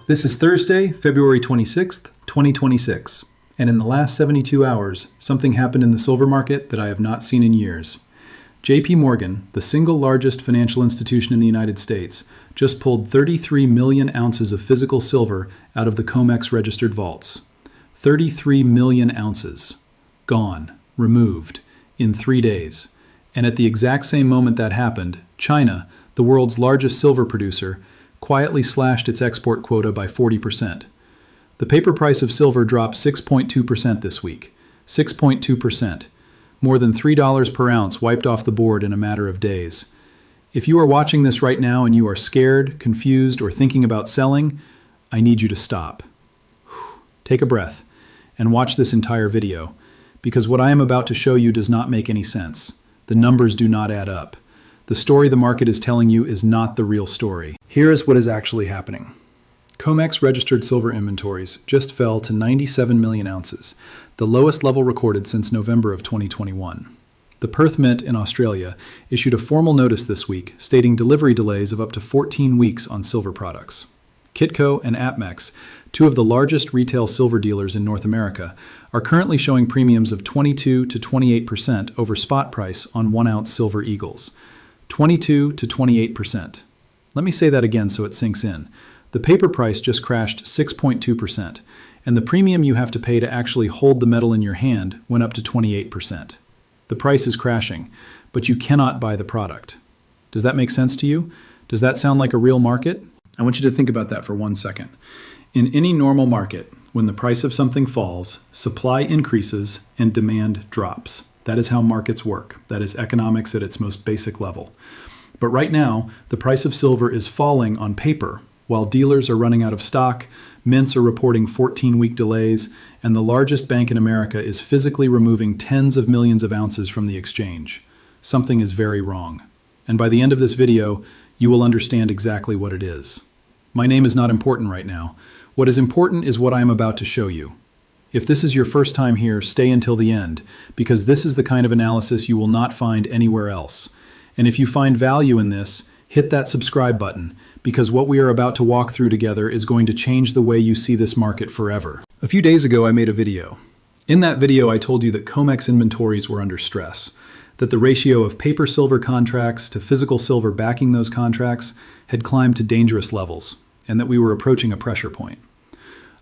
This is Thursday, February 26th, 2026, and in the last 72 hours, something happened in the silver market that I have not seen in years. JP Morgan, the single largest financial institution in the United States, just pulled 33 million ounces of physical silver out of the COMEX registered vaults. 33 million ounces. Gone. Removed. In 3 days. And at the exact same moment that happened, China, the world's largest silver producer, quietly slashed its export quota by 40%. The paper price of silver dropped 6.2% this week. 6.2%. More than $3 per ounce wiped off the board in a matter of days. If you are watching this right now and you are scared, confused, or thinking about selling, I need you to stop. Take a breath and watch this entire video, because what I am about to show you does not make any sense. The numbers do not add up. The story the market is telling you is not the real story. Here is what is actually happening. COMEX registered silver inventories just fell to 97 million ounces, the lowest level recorded since November of 2021. The Perth Mint in Australia issued a formal notice this week stating delivery delays of up to 14 weeks on silver products. Kitco and APMEX, two of the largest retail silver dealers in North America, are currently showing premiums of 22 to 28% over spot price on 1-ounce silver eagles. 22 to 28%. Let me say that again so it sinks in. The paper price just crashed 6.2%, and the premium you have to pay to actually hold the metal in your hand went up to 28%. The price is crashing, but you cannot buy the product. Does that make sense to you? Does that sound like a real market? I want you to think about that for 1 second. In any normal market, when the price of something falls, supply increases and demand drops. That is how markets work. That is economics at its most basic level. But right now, the price of silver is falling on paper, while dealers are running out of stock, mints are reporting 14-week delays, and the largest bank in America is physically removing tens of millions of ounces from the exchange. Something is very wrong. And by the end of this video, you will understand exactly what it is. My name is not important right now. What is important is what I am about to show you. If this is your first time here, stay until the end, because this is the kind of analysis you will not find anywhere else. And if you find value in this, hit that subscribe button, because what we are about to walk through together is going to change the way you see this market forever. A few days ago, I made a video. In that video, I told you that COMEX inventories were under stress, that the ratio of paper silver contracts to physical silver backing those contracts had climbed to dangerous levels, and that we were approaching a pressure point.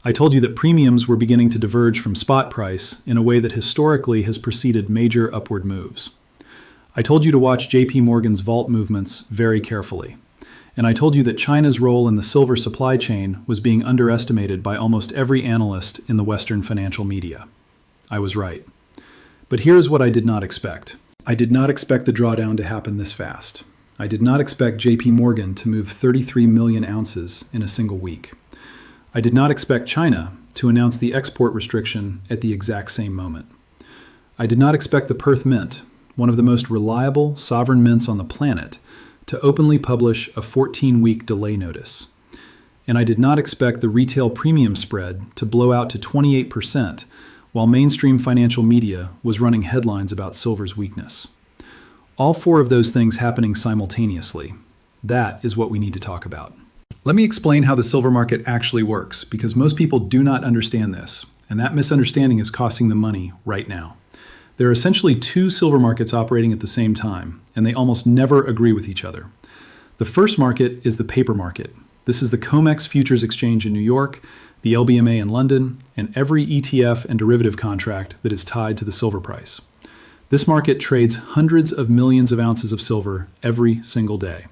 I told you that premiums were beginning to diverge from spot price in a way that historically has preceded major upward moves. I told you to watch JP Morgan's vault movements very carefully. And I told you that China's role in the silver supply chain was being underestimated by almost every analyst in the Western financial media. I was right. But here's what I did not expect. I did not expect the drawdown to happen this fast. I did not expect JP Morgan to move 33 million ounces in a single week. I did not expect China to announce the export restriction at the exact same moment. I did not expect the Perth Mint, one of the most reliable sovereign mints on the planet, to openly publish a 14-week delay notice. And I did not expect the retail premium spread to blow out to 28% while mainstream financial media was running headlines about silver's weakness. All four of those things happening simultaneously. That is what we need to talk about. Let me explain how the silver market actually works, because most people do not understand this, and that misunderstanding is costing them money right now. There are essentially two silver markets operating at the same time, and they almost never agree with each other. The first market is the paper market. This is the COMEX Futures Exchange in New York, the LBMA in London, and every ETF and derivative contract that is tied to the silver price. This market trades hundreds of millions of ounces of silver every single day.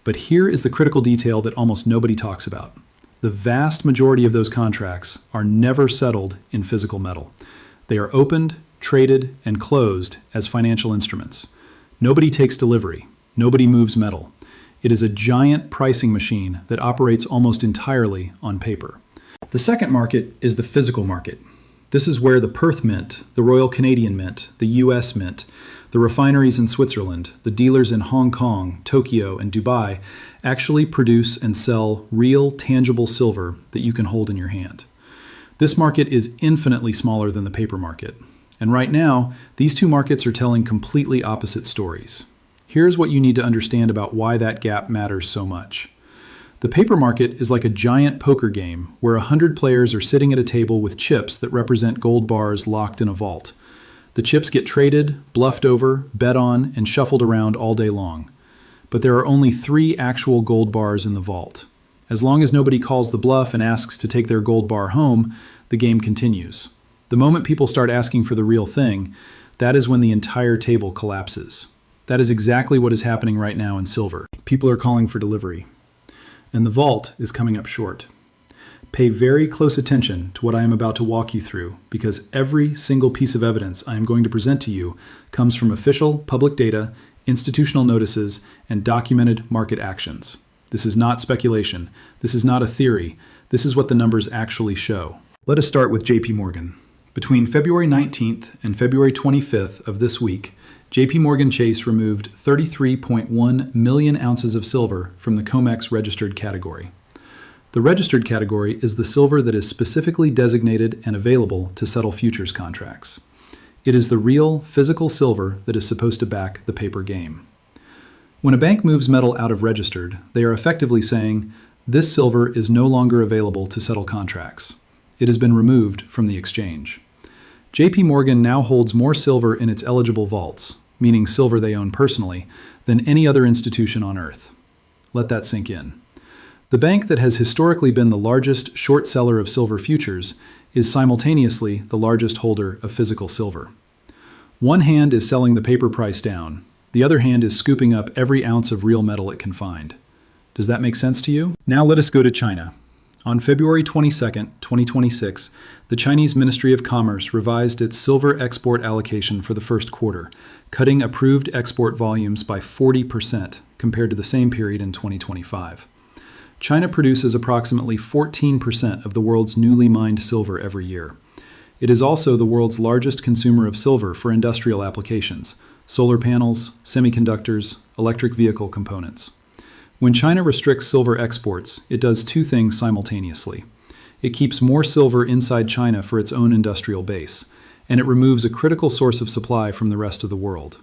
But here is the critical detail that almost nobody talks about. The vast majority of those contracts are never settled in physical metal. They are opened, traded, and closed as financial instruments. Nobody takes delivery. Nobody moves metal. It is a giant pricing machine that operates almost entirely on paper. The second market is the physical market. This is where the Perth Mint, the Royal Canadian Mint, the US Mint, the refineries in Switzerland, the dealers in Hong Kong, Tokyo, and Dubai actually produce and sell real, tangible silver that you can hold in your hand. This market is infinitely smaller than the paper market. And right now, these two markets are telling completely opposite stories. Here's what you need to understand about why that gap matters so much. The paper market is like a giant poker game where 100 players are sitting at a table with chips that represent gold bars locked in a vault. The chips get traded, bluffed over, bet on, and shuffled around all day long. But there are only 3 actual gold bars in the vault. As long as nobody calls the bluff and asks to take their gold bar home, the game continues. The moment people start asking for the real thing, that is when the entire table collapses. That is exactly what is happening right now in silver. People are calling for delivery. And the vault is coming up short. Pay very close attention to what I am about to walk you through, because every single piece of evidence I am going to present to you comes from official public data, institutional notices, and documented market actions. This is not speculation. This is not a theory. This is what the numbers actually show. Let us start with JP Morgan. Between February 19th and February 25th of this week, JP Morgan Chase removed 33.1 million ounces of silver from the COMEX registered category. The registered category is the silver that is specifically designated and available to settle futures contracts. It is the real, physical silver that is supposed to back the paper game. When a bank moves metal out of registered, they are effectively saying, this silver is no longer available to settle contracts. It has been removed from the exchange. JP Morgan now holds more silver in its eligible vaults, meaning silver they own personally, than any other institution on earth. Let that sink in. The bank that has historically been the largest short seller of silver futures is simultaneously the largest holder of physical silver. One hand is selling the paper price down. The other hand is scooping up every ounce of real metal it can find. Does that make sense to you? Now let us go to China. On February 22, 2026, the Chinese Ministry of Commerce revised its silver export allocation for the first quarter, cutting approved export volumes by 40% compared to the same period in 2025. China produces approximately 14% of the world's newly mined silver every year. It is also the world's largest consumer of silver for industrial applications, solar panels, semiconductors, electric vehicle components. When China restricts silver exports, it does 2 things simultaneously. It keeps more silver inside China for its own industrial base, and it removes a critical source of supply from the rest of the world.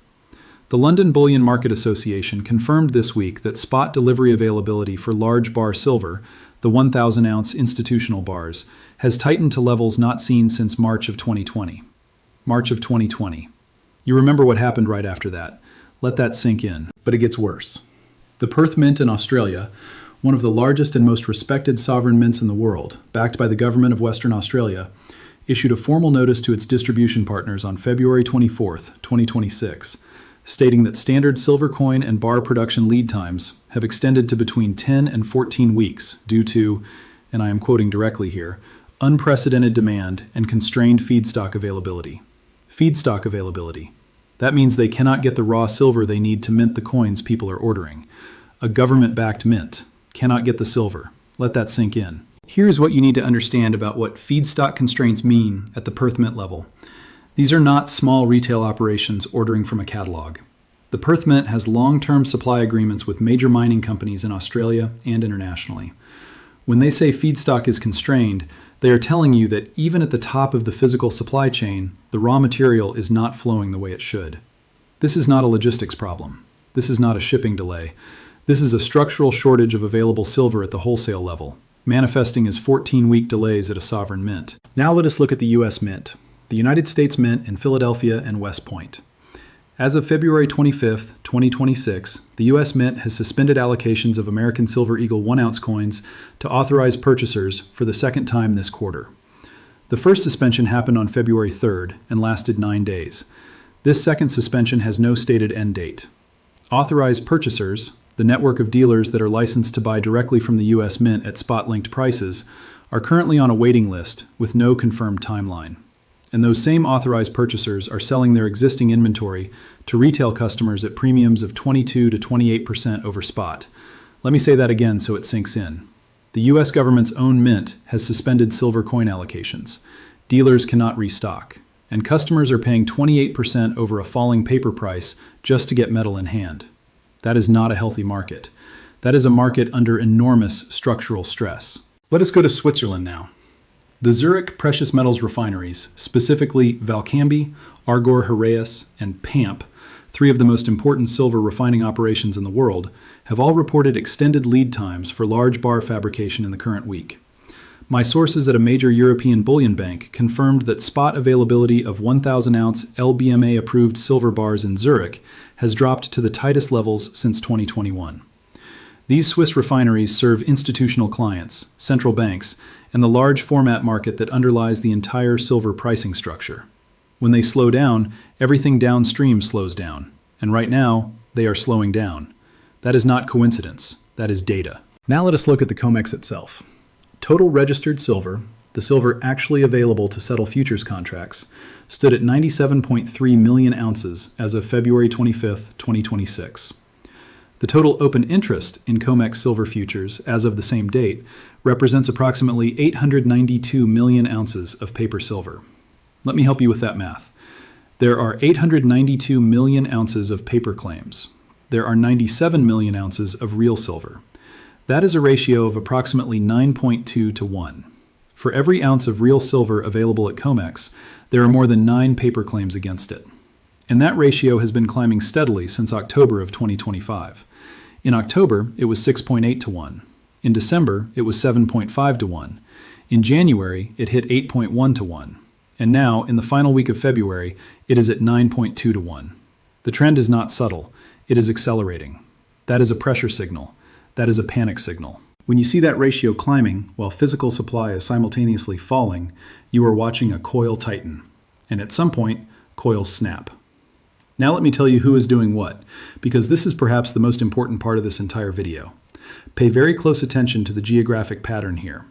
The London Bullion Market Association confirmed this week that spot delivery availability for large bar silver, the 1,000-ounce institutional bars, has tightened to levels not seen since March of 2020. March of 2020. You remember what happened right after that. Let that sink in. But it gets worse. The Perth Mint in Australia, one of the largest and most respected sovereign mints in the world, backed by the government of Western Australia, issued a formal notice to its distribution partners on February 24, 2026, stating that standard silver coin and bar production lead times have extended to between 10 and 14 weeks due to, and I am quoting directly here, unprecedented demand and constrained feedstock availability. Feedstock availability. That means they cannot get the raw silver they need to mint the coins people are ordering. A government-backed mint cannot get the silver. Let that sink in. Here's what you need to understand about what feedstock constraints mean at the Perth Mint level. These are not small retail operations ordering from a catalog. The Perth Mint has long-term supply agreements with major mining companies in Australia and internationally. When they say feedstock is constrained, they are telling you that even at the top of the physical supply chain, the raw material is not flowing the way it should. This is not a logistics problem. This is not a shipping delay. This is a structural shortage of available silver at the wholesale level, manifesting as 14-week delays at a sovereign mint. Now let us look at the U.S. Mint, the United States Mint in Philadelphia and West Point. As of February 25, 2026, the U.S. Mint has suspended allocations of American Silver Eagle 1-ounce coins to authorized purchasers for the second time this quarter. The first suspension happened on February 3rd and lasted 9 days. This second suspension has no stated end date. Authorized purchasers, the network of dealers that are licensed to buy directly from the U.S. Mint at spot-linked prices, are currently on a waiting list with no confirmed timeline. And those same authorized purchasers are selling their existing inventory to retail customers at premiums of 22 to 28% over spot. Let me say that again so it sinks in. The U.S. government's own mint has suspended silver coin allocations. Dealers cannot restock, and customers are paying 28% over a falling paper price just to get metal in hand. That is not a healthy market. That is a market under enormous structural stress. Let us go to Switzerland now. The Zurich precious metals refineries, specifically Valcambi, Argor Heraeus, and PAMP, three of the most important silver refining operations in the world, have all reported extended lead times for large bar fabrication in the current week. My sources at a major European bullion bank confirmed that spot availability of 1,000-ounce LBMA-approved silver bars in Zurich has dropped to the tightest levels since 2021. These Swiss refineries serve institutional clients, central banks, and the large format market that underlies the entire silver pricing structure. When they slow down, everything downstream slows down, and right now, they are slowing down. That is not coincidence, that is data. Now let us look at the COMEX itself. Total registered silver, the silver actually available to settle futures contracts, stood at 97.3 million ounces as of February 25, 2026. The total open interest in COMEX silver futures as of the same date represents approximately 892 million ounces of paper silver. Let me help you with that math. There are 892 million ounces of paper claims. There are 97 million ounces of real silver. That is a ratio of approximately 9.2 to 1. For every ounce of real silver available at COMEX, there are more than 9 paper claims against it. And that ratio has been climbing steadily since October of 2025. In October, it was 6.8 to 1. In December, it was 7.5 to 1. In January, it hit 8.1 to 1. And now, in the final week of February, it is at 9.2 to 1. The trend is not subtle. It is accelerating. That is a pressure signal. That is a panic signal. When you see that ratio climbing while physical supply is simultaneously falling, you are watching a coil tighten. And at some point, coils snap. Now let me tell you who is doing what, because this is perhaps the most important part of this entire video. Pay very close attention to the geographic pattern here.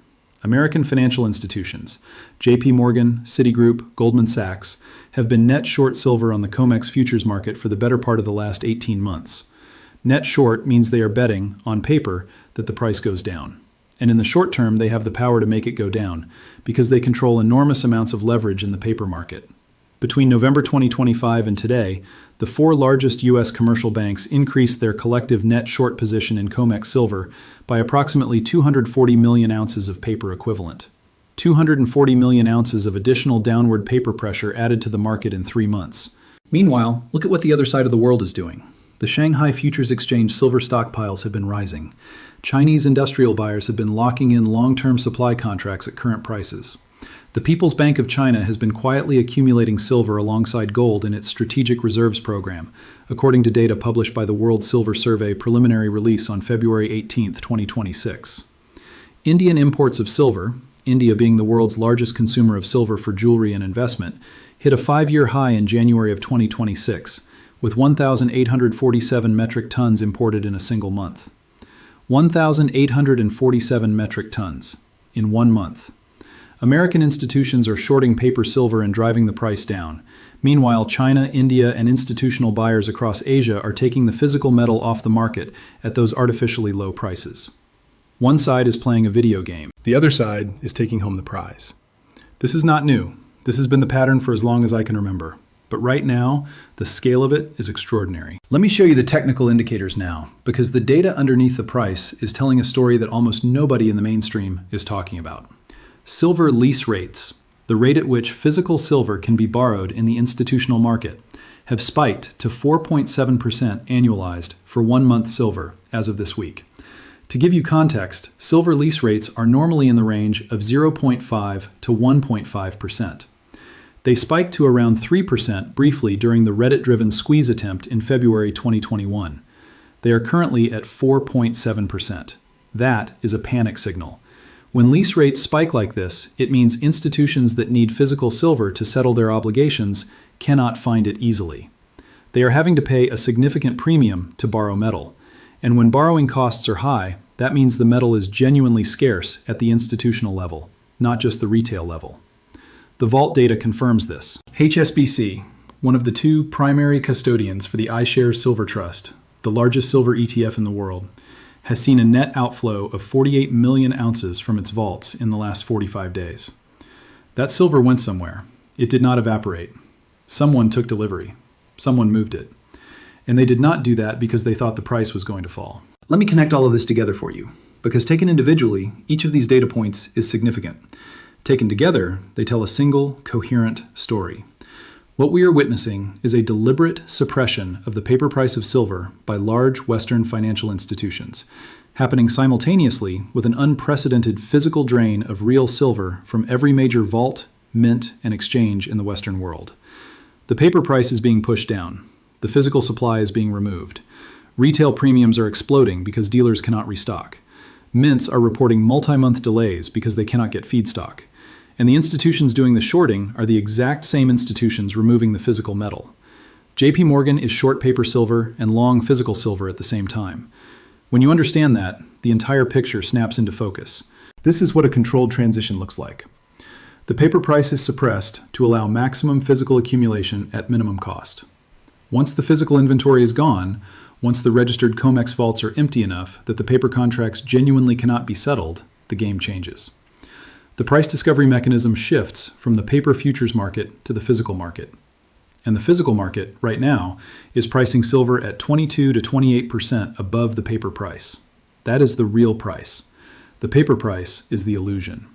American financial institutions, JP Morgan, Citigroup, Goldman Sachs, have been net short silver on the COMEX futures market for the better part of the last 18 months. Net short means they are betting, on paper, that the price goes down. And in the short term, they have the power to make it go down, because they control enormous amounts of leverage in the paper market. Between November 2025 and today, the 4 largest U.S. commercial banks increased their collective net short position in COMEX silver by approximately 240 million ounces of paper equivalent. 240 million ounces of additional downward paper pressure added to the market in 3 months. Meanwhile, look at what the other side of the world is doing. The Shanghai Futures Exchange silver stockpiles have been rising. Chinese industrial buyers have been locking in long-term supply contracts at current prices. The People's Bank of China has been quietly accumulating silver alongside gold in its Strategic Reserves Program, according to data published by the World Silver Survey preliminary release on February 18, 2026. Indian imports of silver, India being the world's largest consumer of silver for jewelry and investment, hit a 5-year high in January of 2026, with 1,847 metric tons imported in a single month. 1,847 metric tons in 1 month. American institutions are shorting paper silver and driving the price down. Meanwhile, China, India, and institutional buyers across Asia are taking the physical metal off the market at those artificially low prices. One side is playing a video game. The other side is taking home the prize. This is not new. This has been the pattern for as long as I can remember. But right now, the scale of it is extraordinary. Let me show you the technical indicators now, because the data underneath the price is telling a story that almost nobody in the mainstream is talking about. Silver lease rates, the rate at which physical silver can be borrowed in the institutional market, have spiked to 4.7% annualized for 1-month silver as of this week. To give you context, silver lease rates are normally in the range of 0.5 to 1.5%. They spiked to around 3% briefly during the Reddit-driven squeeze attempt in February 2021. They are currently at 4.7%. That is a panic signal. When lease rates spike like this, it means institutions that need physical silver to settle their obligations cannot find it easily. They are having to pay a significant premium to borrow metal. And when borrowing costs are high, that means the metal is genuinely scarce at the institutional level, not just the retail level. The vault data confirms this. HSBC, one of the 2 primary custodians for the iShares Silver Trust, the largest silver ETF in the world, has seen a net outflow of 48 million ounces from its vaults in the last 45 days. That silver went somewhere. It did not evaporate. Someone took delivery. Someone moved it. And they did not do that because they thought the price was going to fall. Let me connect all of this together for you, because taken individually, each of these data points is significant. Taken together, they tell a single, coherent story. What we are witnessing is a deliberate suppression of the paper price of silver by large Western financial institutions, happening simultaneously with an unprecedented physical drain of real silver from every major vault, mint, and exchange in the Western world. The paper price is being pushed down. The physical supply is being removed. Retail premiums are exploding because dealers cannot restock. Mints are reporting multi-month delays because they cannot get feedstock. And the institutions doing the shorting are the exact same institutions removing the physical metal. JP Morgan is short paper silver and long physical silver at the same time. When you understand that, the entire picture snaps into focus. This is what a controlled transition looks like. The paper price is suppressed to allow maximum physical accumulation at minimum cost. Once the physical inventory is gone, once the registered COMEX vaults are empty enough that the paper contracts genuinely cannot be settled, the game changes. The price discovery mechanism shifts from the paper futures market to the physical market. And the physical market, right now, is pricing silver at 22 to 28% above the paper price. That is the real price. The paper price is the illusion.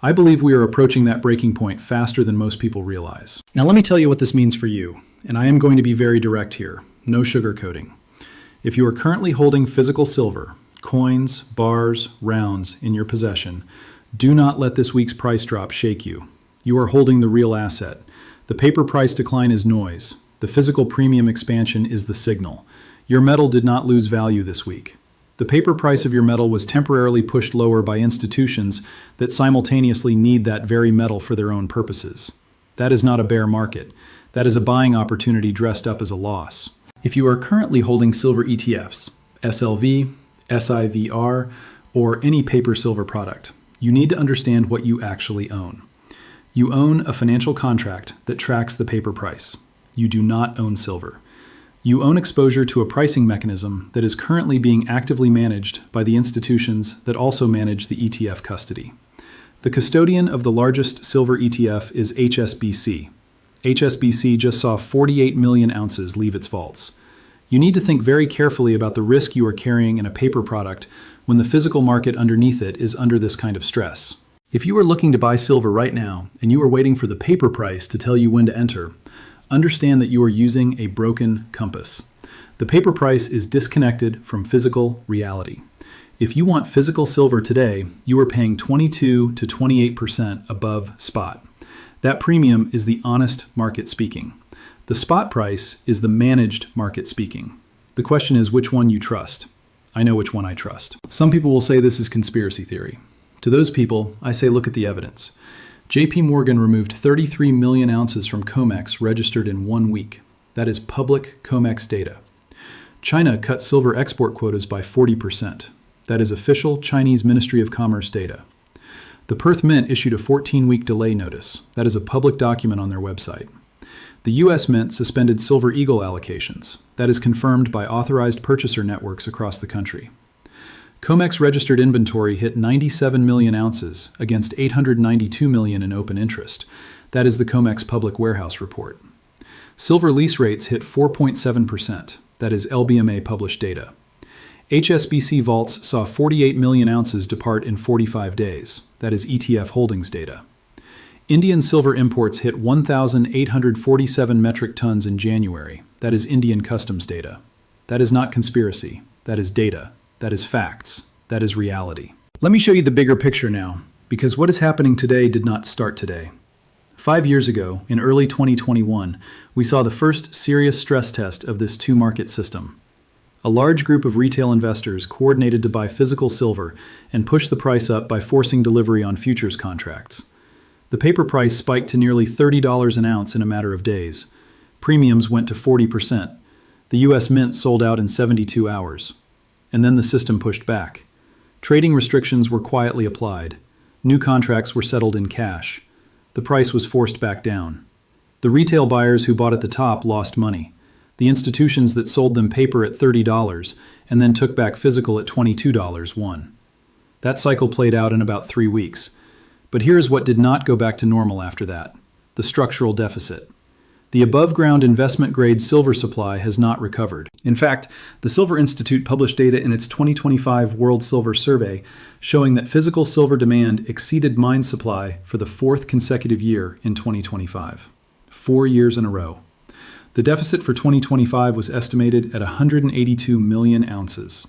I believe we are approaching that breaking point faster than most people realize. Now let me tell you what this means for you, and I am going to be very direct here, no sugarcoating. If you are currently holding physical silver, coins, bars, rounds in your possession, do not let this week's price drop shake you. You are holding the real asset. The paper price decline is noise. The physical premium expansion is the signal. Your metal did not lose value this week. The paper price of your metal was temporarily pushed lower by institutions that simultaneously need that very metal for their own purposes. That is not a bear market. That is a buying opportunity dressed up as a loss. If you are currently holding silver ETFs, SLV, SIVR, or any paper silver product, you need to understand what you actually own. You own a financial contract that tracks the paper price. You do not own silver. You own exposure to a pricing mechanism that is currently being actively managed by the institutions that also manage the ETF custody. The custodian of the largest silver ETF is HSBC. HSBC just saw 48 million ounces leave its vaults. You need to think very carefully about the risk you are carrying in a paper product when the physical market underneath it is under this kind of stress. If you are looking to buy silver right now and you are waiting for the paper price to tell you when to enter, understand that you are using a broken compass. The paper price is disconnected from physical reality. If you want physical silver today, you are paying 22 to 28% above spot. That premium is the honest market speaking. The spot price is the managed market speaking. The question is which one you trust. I know which one I trust. Some people will say this is conspiracy theory. To those people, I say look at the evidence. JP Morgan removed 33 million ounces from COMEX registered in 1 week. That is public COMEX data. China cut silver export quotas by 40%. That is official Chinese Ministry of Commerce data. The Perth Mint issued a 14-week delay notice. That is a public document on their website. The U.S. Mint suspended Silver Eagle allocations. That is confirmed by authorized purchaser networks across the country. COMEX registered inventory hit 97 million ounces against 892 million in open interest. That is the COMEX public warehouse report. Silver lease rates hit 4.7%. That is LBMA published data. HSBC vaults saw 48 million ounces depart in 45 days. That is ETF holdings data. Indian silver imports hit 1,847 metric tons in January. That is Indian customs data. That is not conspiracy. That is data. That is facts. That is reality. Let me show you the bigger picture now, because what is happening today did not start today. 5 years ago, in early 2021, we saw the first serious stress test of this two-market system. A large group of retail investors coordinated to buy physical silver and push the price up by forcing delivery on futures contracts. The paper price spiked to nearly $30 an ounce in a matter of days. Premiums went to 40%. The U.S. Mint sold out in 72 hours. And then the system pushed back. Trading restrictions were quietly applied. New contracts were settled in cash. The price was forced back down. The retail buyers who bought at the top lost money. The institutions that sold them paper at $30 and then took back physical at $22 won. That cycle played out in about 3 weeks. But here's what did not go back to normal after that: the structural deficit. The above-ground investment-grade silver supply has not recovered. In fact, the Silver Institute published data in its 2025 World Silver Survey showing that physical silver demand exceeded mine supply for the 4th consecutive year in 2025. 4 years in a row. The deficit for 2025 was estimated at 182 million ounces.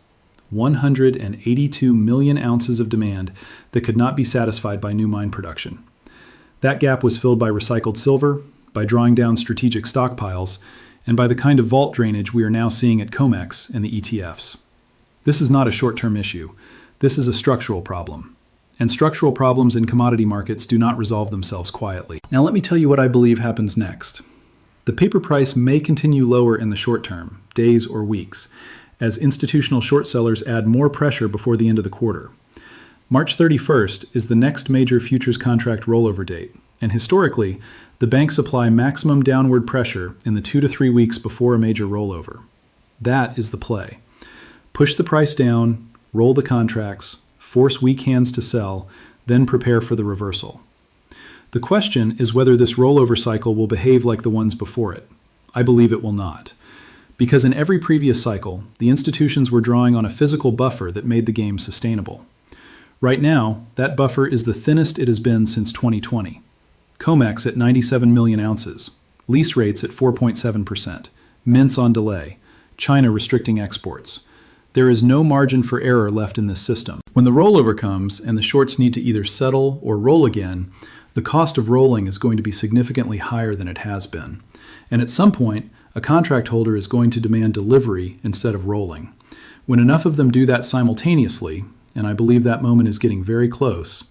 182 million ounces of demand that could not be satisfied by new mine production. That gap was filled by recycled silver, by drawing down strategic stockpiles, and by the kind of vault drainage we are now seeing at COMEX and the ETFs. This is not a short-term issue. This is a structural problem. And structural problems in commodity markets do not resolve themselves quietly. Now let me tell you what I believe happens next. The paper price may continue lower in the short term, days or weeks, as institutional short sellers add more pressure before the end of the quarter. March 31st is the next major futures contract rollover date, and historically, the banks apply maximum downward pressure in the 2 to 3 weeks before a major rollover. That is the play. Push the price down, roll the contracts, force weak hands to sell, then prepare for the reversal. The question is whether this rollover cycle will behave like the ones before it. I believe it will not. Because in every previous cycle, the institutions were drawing on a physical buffer that made the game sustainable. Right now, that buffer is the thinnest it has been since 2020. COMEX at 97 million ounces, lease rates at 4.7%, mints on delay, China restricting exports. There is no margin for error left in this system. When the rollover comes and the shorts need to either settle or roll again, the cost of rolling is going to be significantly higher than it has been. And at some point, a contract holder is going to demand delivery instead of rolling. When enough of them do that simultaneously, and I believe that moment is getting very close,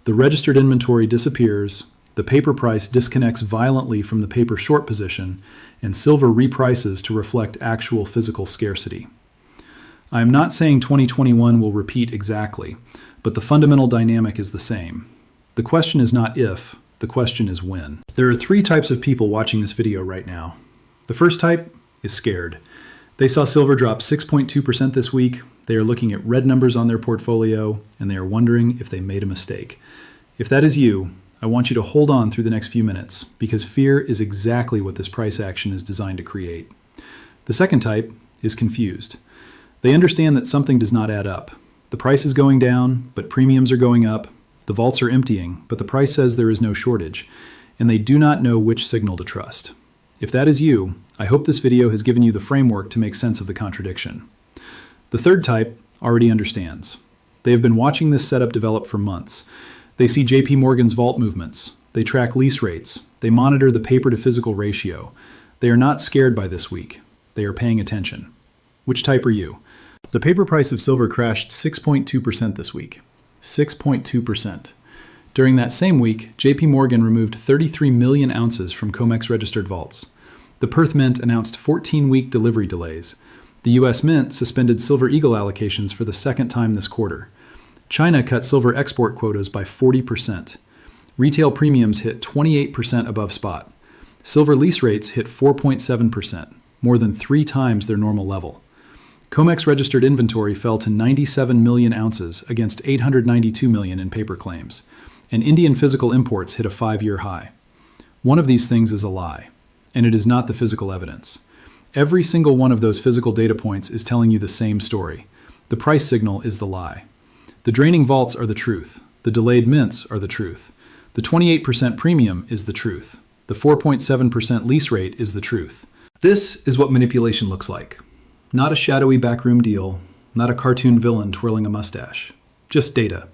the registered inventory disappears, the paper price disconnects violently from the paper short position, and silver reprices to reflect actual physical scarcity. I am not saying 2021 will repeat exactly, but the fundamental dynamic is the same. The question is not if, the question is when. There are 3 types of people watching this video right now. The first type is scared. They saw silver drop 6.2% this week, they are looking at red numbers on their portfolio, and they are wondering if they made a mistake. If that is you, I want you to hold on through the next few minutes, because fear is exactly what this price action is designed to create. The second type is confused. They understand that something does not add up. The price is going down, but premiums are going up. The vaults are emptying, but the price says there is no shortage, and they do not know which signal to trust. If that is you, I hope this video has given you the framework to make sense of the contradiction. The third type already understands. They have been watching this setup develop for months. They see JP Morgan's vault movements. They track lease rates. They monitor the paper to physical ratio. They are not scared by this week. They are paying attention. Which type are you? The paper price of silver crashed 6.2% this week. 6.2%. During that same week, JP Morgan removed 33 million ounces from COMEX registered vaults. The Perth Mint announced 14-week delivery delays. The U.S. Mint suspended Silver Eagle allocations for the second time this quarter. China cut silver export quotas by 40%. Retail premiums hit 28% above spot. Silver lease rates hit 4.7%, more than 3 times their normal level. COMEX registered inventory fell to 97 million ounces against 892 million in paper claims, and Indian physical imports hit a 5-year high. One of these things is a lie, and it is not the physical evidence. Every single one of those physical data points is telling you the same story. The price signal is the lie. The draining vaults are the truth. The delayed mints are the truth. The 28% premium is the truth. The 4.7% lease rate is the truth. This is what manipulation looks like. Not a shadowy backroom deal, not a cartoon villain twirling a mustache. Just data.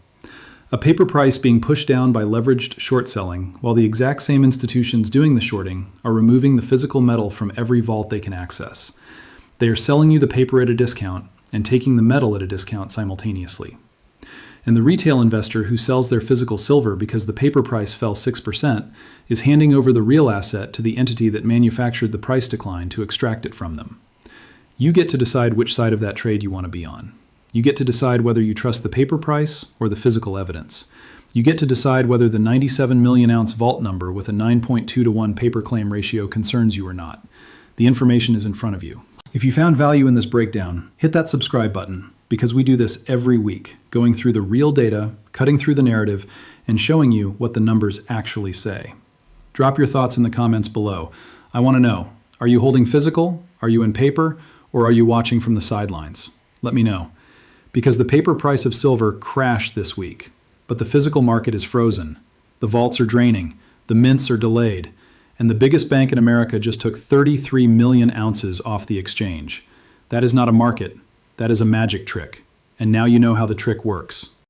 A paper price being pushed down by leveraged short selling, while the exact same institutions doing the shorting are removing the physical metal from every vault they can access. They are selling you the paper at a discount and taking the metal at a discount simultaneously. And the retail investor who sells their physical silver because the paper price fell 6% is handing over the real asset to the entity that manufactured the price decline to extract it from them. You get to decide which side of that trade you want to be on. You get to decide whether you trust the paper price or the physical evidence. You get to decide whether the 97 million ounce vault number with a 9.2 to 1 paper claim ratio concerns you or not. The information is in front of you. If you found value in this breakdown, hit that subscribe button, because we do this every week, going through the real data, cutting through the narrative, and showing you what the numbers actually say. Drop your thoughts in the comments below. I want to know, are you holding physical? Are you in paper? Or are you watching from the sidelines? Let me know. Because the paper price of silver crashed this week, but the physical market is frozen. The vaults are draining, the mints are delayed, And the biggest bank in America just took 33 million ounces off the exchange. That is not a market. That is a magic trick. And now you know how the trick works.